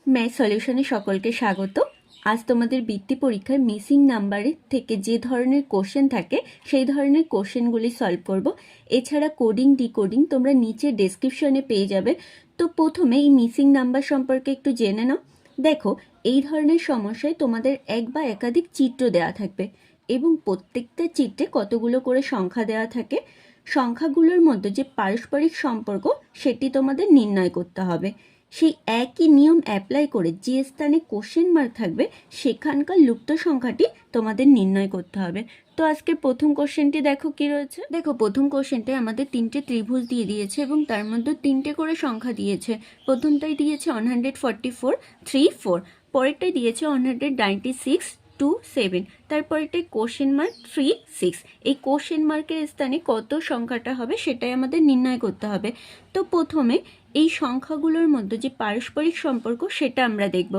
Math সলিউশনে সকলকে স্বাগত। আজ তোমাদের বৃত্তি পরীক্ষায় মিসিং নাম্বারের থেকে যে ধরনের কোশ্চেন থাকে সেই ধরনের কোশ্চেনগুলি সলভ করব। এছাড়া কোডিং ডিকোডিং তোমরা নিচে ডেসক্রিপশনে পেয়ে যাবে। তো প্রথমে এই মিসিং নাম্বার সম্পর্কে একটু জেনে নাও। দেখো, এই ধরনের সমস্যায় তোমাদের এক বা একাধিক চিত্র দেওয়া থাকবে এবং প্রত্যেকটা চিত্রে কতগুলো করে সংখ্যা দেওয়া থাকে। সংখ্যাগুলোর মধ্যে যে পারস্পরিক সম্পর্ক সেটি তোমাদের নির্ণয় করতে হবে। সেই একই নিয়ম অ্যাপ্লাই করে যে স্থানে কোশ্চেন মার্ক থাকবে সেখানকার লুপ্ত সংখ্যাটি তোমাদের নির্ণয় করতে হবে। তো আজকে প্রথম কোশ্চেনটি দেখো কি রয়েছে। দেখো, প্রথম কোশ্চেনটায় আমাদের তিনটে ত্রিভুজ দিয়ে দিয়েছে এবং তার মধ্যে তিনটে করে সংখ্যা দিয়েছে। প্রথমটাই দিয়েছে 144 3 4, পরেরটাই দিয়েছে 196 2 7, তারপরেরটাই কোশ্চেন মার্ক 3 6। এই কোশ্চেন মার্কের স্থানে কত সংখ্যাটা হবে সেটাই আমাদের নির্ণয় করতে হবে। তো প্রথমে এই সংখ্যাগুলোর মধ্যে যে পারস্পরিক সম্পর্ক সেটা আমরা দেখব।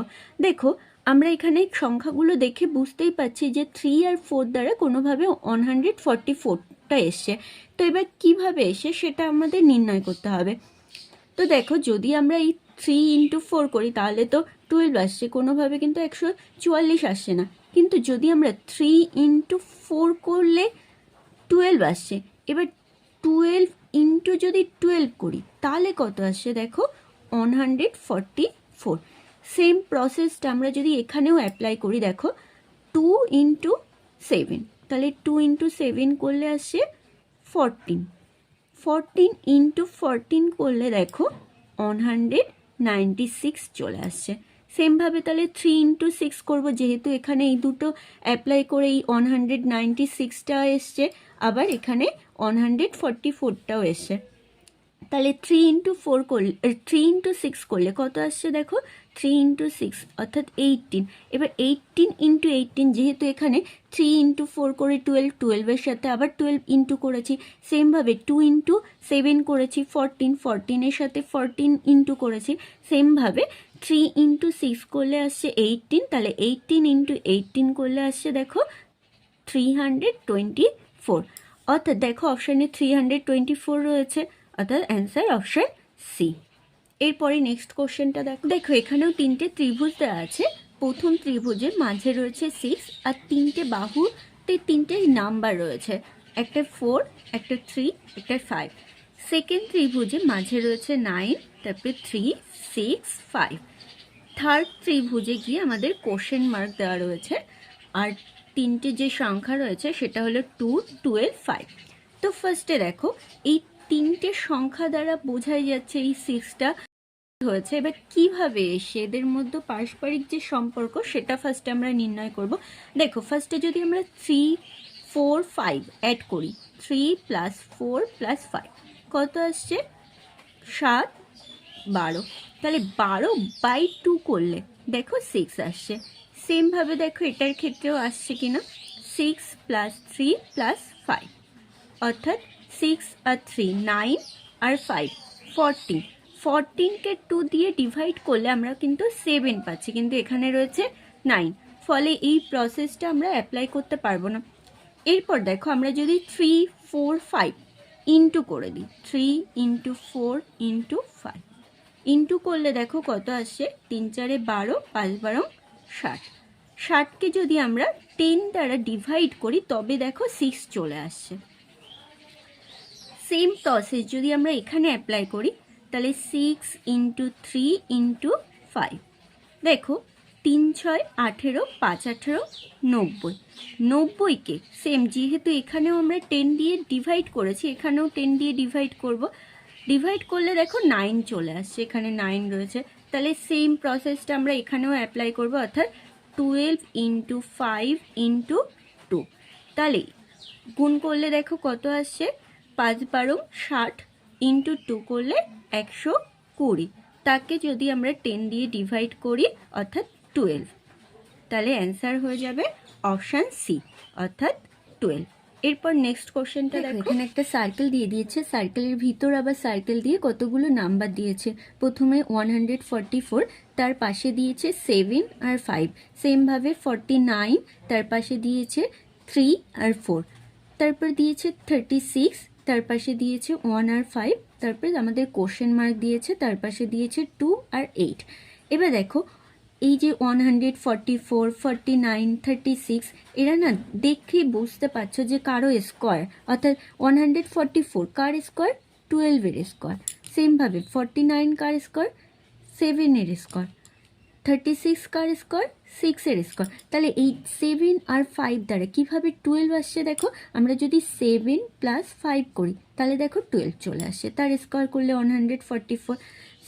দেখো, আমরা এখানে সংখ্যাগুলো দেখে বুঝতেই পারছি যে 3 আর 4 দ্বারা কোনোভাবে 144টা এসছে। তো এবার কিভাবে এসে সেটা আমাদের নির্ণয় করতে হবে। তো দেখো, যদি আমরা এই 3 ইন্টু 4 করি তাহলে তো 12 আসছে, কোনোভাবে কিন্তু 144 আসছে না। কিন্তু যদি আমরা 3 ইন্টু 4 করলে 12 আসছে। এবার 12 ইন্টু যদি 12 করি তাহলে কত আসছে দেখো, 144। সেম প্রসেসটা আমরা যদি এখানেও অ্যাপ্লাই করি, দেখো 2 ইন্টু 7, তাহলে 2 ইন্টু 7 করলে আসছে 14। 14 ইন্টু 14 করলে দেখো 196 চলে আসছে। সেমভাবে তাহলে 3 ইন্টু 6 করবো, যেহেতু এখানে এই দুটো অ্যাপ্লাই করে এই 196টা এসছে, আবার এখানে 144টাও এসছে। তাহলে 3 ইন্টু 4 করলে 3 ইন্টু 6 করলে কত আসছে দেখো, 3 ইন্টু 6 অর্থাৎ 18। এবার 18 ইন্টু 18, যেহেতু এখানে 3 ইন্টু 4 করে 12, 12-এর সাথে আবার 12 ইন্টু করেছি। সেমভাবে 2 ইন্টু 7 করেছি 14, 14-এর সাথে 14 ইন্টু করেছি। সেমভাবে 3 ইন্টু 6 করলে আসছে 18, তাহলে 18 ইন্টু 18 করলে আসছে দেখো 324। অর্থাৎ দেখো অপশানে 324 রয়েছে, অর্থাৎ অ্যান্সার অপশান সি। এরপরে নেক্সট কোশ্চেনটা দেখো। দেখো, এখানেও তিনটে ত্রিভুজ দেওয়া আছে। প্রথম ত্রিভুজের মাঝে রয়েছে 6 আর তিনটে বাহুতে তিনটে নাম্বার রয়েছে, একটা 4, একটা 3, একটা 5। সেকেন্ড ত্রিভুজের মাঝে রয়েছে 9, তারপরে 3 6 5। থার্ড ত্রিভুজে গিয়ে আমাদের কোশ্চেন মার্ক দেওয়া রয়েছে, আর তিনটে যে সংখ্যা রয়েছে সেটা হলো 2 12 5। তো ফার্স্টে দেখো, এই তিনটে সংখ্যা দ্বারা বোঝাই যাচ্ছে এই 6টা হয়েছে। এবার কিভাবে এসে এদের মধ্যে পারস্পরিক যে সম্পর্ক সেটা ফার্স্টে আমরা নির্ণয় করব। দেখো, ফার্স্টে যদি আমরা 3 4 5 অ্যাড করি, 3 + 4 + 5 কত আসছে, 7 12। তাহলে 12/2 করলে দেখো 6 আসছে। সেমভাবে দেখো এটার ক্ষেত্রেও আসছে কিনা, 6 + 3 + 5 অর্থাৎ 6 আর 3 9 আর 5 14। 14কে 2 দিয়ে ডিভাইড করলে আমরা কিন্তু 7 পাচ্ছি, কিন্তু এখানে রয়েছে 9, ফলে এই প্রসেসটা আমরা অ্যাপ্লাই করতে পারবো না। এরপর দেখো, আমরা যদি 3 4 5 ইন্টু করে দিই, 3 ইন্টু 4 ইন্টু 5 ইন্টু করলে দেখো কত আসছে, 3 4 12, 5 12 60। 60কে যদি আমরা 10 দ্বারা ডিভাইড করি তবে দেখো 6 চলে আসছে। সেম প্রসেস যদি আমরা এখানে অ্যাপ্লাই করি তাহলে 6 ইন্টু 3 ইন্টু 5, দেখো 3 6 18, 5 18 90। 90কে সেম, যেহেতু এখানেও আমরা 10 দিয়ে ডিভাইড করেছি, এখানেও 10 দিয়ে ডিভাইড করব। ডিভাইড করলে দেখো 9 চলে আসছে, এখানে 9 রয়েছে। তাহলে সেম প্রসেসটা আমরা এখানেও অ্যাপ্লাই করব, অর্থাৎ 12 ইন্টু 5 ইন্টু 2। তাহলে গুণ করলে দেখো কত আসছে, 5 12 60 ইন্টু 2 করলে 120। তাকে যদি আমরা 10 দিয়ে ডিভাইড করি অর্থাৎ 12, তাহলে অ্যান্সার হয়ে যাবে অপশান সি, অর্থাৎ 12। এরপর নেক্সট কোশ্চেনটা দেখো। এখানে একটা সার্কেল দিয়ে দিয়েছে, সার্কেলের ভিতর আবার সার্কেল দিয়ে কতগুলো নাম্বার দিয়েছে। প্রথমে 144, তার পাশে দিয়েছে 7 আর 5। সেমভাবে 49, তার পাশে দিয়েছে 3 আর 4। তারপর দিয়েছে 36, তার পাশে দিয়েছে 1 আর 5। তারপরে আমাদের কোশ্চেন মার্ক দিয়েছে, তার পাশে দিয়েছে 2 আর 8। এবার দেখো এই যে 144, 49, 36 এরা না দেখেই বুঝতে পারছো যে কারো স্কোয়ার, অর্থাৎ 144 কার স্কোয়ার, 12-এর স্কোয়ার। সেমভাবে 49 কার স্কোয়ার, 7-এর স্কোয়ার। 36 কার স্কোয়ার, 6-এর স্কোয়ার। তাহলে এই 7 আর 5 দ্বারা কিভাবে 12 আসছে দেখো, আমরা যদি 7 + 5 করি তাহলে দেখো 12 চলে আসছে, তার স্কোয়ার করলে 144।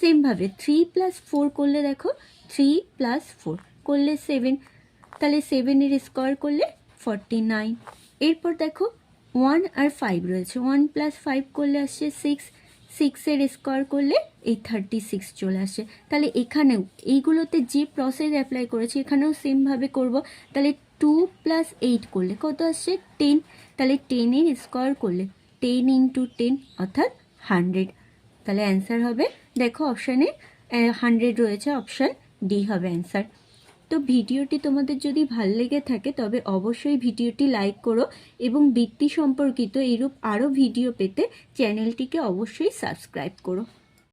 সেমভাবে 3 + 4 করলে দেখো 3 + 4 করলে 7, তাহলে 7-এর স্কোয়ার করলে 49। এরপর দেখো 1 আর 5 রয়েছে, 1 + 5 করলে আসছে 6, 6-এর স্কোয়ার করলে এই 36 চলে আসে। তাহলে এখানেও এইগুলোতে যে প্রসেস অ্যাপ্লাই করেছি এখানেও সেমভাবে করব। তাহলে 2 + 8 করলে কত আসছে, 10। তাহলে 10-এর স্কোয়ার করলে 10 × 10 অর্থাৎ 100। তাহলে অ্যান্সার হবে দেখো অপশানে 100 রয়েছে, অপশান ডি হবে অ্যান্সার। তো ভিডিওটি তোমাদের যদি ভালো লেগে থাকে তবে অবশ্যই ভিডিওটি লাইক করো এবং বৃত্তি সম্পর্কিত এইরূপ আরও ভিডিও পেতে চ্যানেলটিকে অবশ্যই সাবস্ক্রাইব করো।